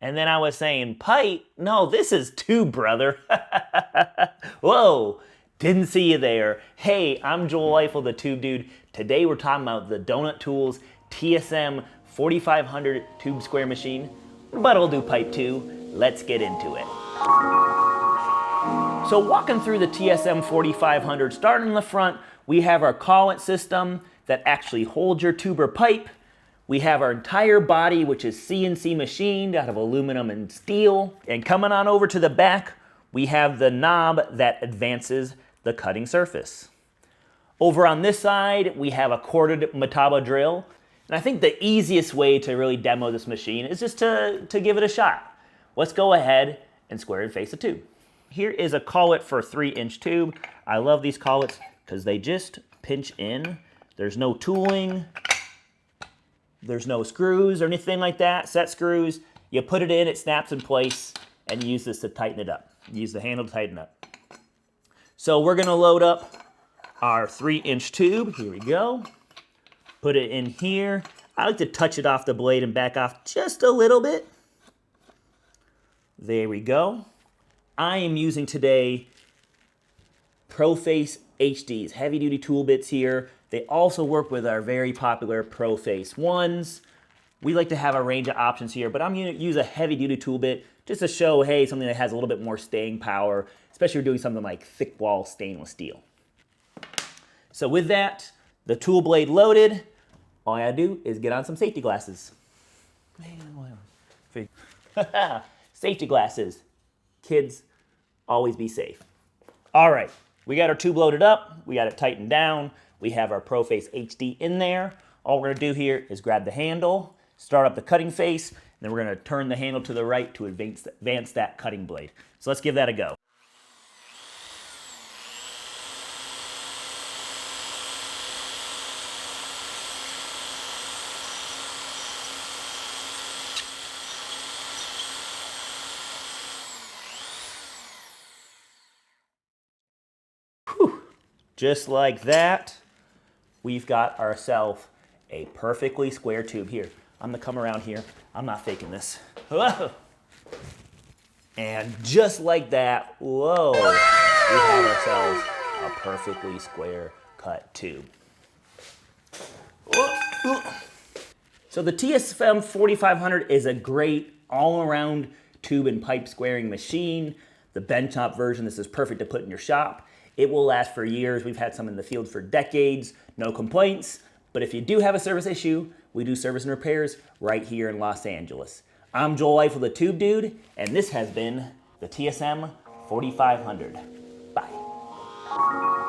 And then I was saying, pipe? No, this is tube, brother. Whoa, didn't see you there. Hey, I'm Joel Eiffel, the Tube Dude. Today we're talking about the Donut Tools TSM-4500 tube square machine, but it'll do pipe too. Let's get into it. So walking through the TSM-4500, starting in the front, we have our collet system that actually holds your tube or pipe. We have our entire body, which is CNC machined out of aluminum and steel. And coming on over to the back, we have the knob that advances the cutting surface. Over on this side, we have a corded Metaba drill. And I think the easiest way to really demo this machine is just to give it a shot. Let's go ahead and square and face the tube. Here is a collet for a 3-inch tube. I love these collets because they just pinch in. There's no tooling. There's no screws or anything like that, set screws. You put it in, it snaps in place, and you use this to tighten it up. Use the handle to tighten up. So we're gonna load up our 3-inch tube. Here we go. Put it in here. I like to touch it off the blade and back off just a little bit. There we go. I am using today ProFace HDs, heavy duty tool bits here. They also work with our very popular ProFace ones. We like to have a range of options here, but I'm gonna use a heavy duty tool bit just to show, hey, something that has a little bit more staying power, especially if you're doing something like thick wall stainless steel. So with that, the tool blade loaded, all I gotta do is get on some safety glasses. Safety glasses. Kids, always be safe. All right, we got our tube loaded up, we got it tightened down, we have our ProFace HD in there. All we're gonna do here is grab the handle, start up the cutting face, and then we're gonna turn the handle to the right to advance that cutting blade. So let's give that a go. Whew. Just like that, we've got ourselves a perfectly square tube here. I'm gonna come around here. I'm not faking this. Whoa. And just like that, whoa, we have ourselves a perfectly square cut tube. So the TSM-4500 is a great all-around tube and pipe squaring machine. The Benchtop version, this is perfect to put in your shop. It will last for years. We've had some in the field for decades, no complaints. But if you do have a service issue, we do service and repairs right here in Los Angeles. I'm Joel Eiffel, the Tube Dude, and this has been the TSM-4500. Bye.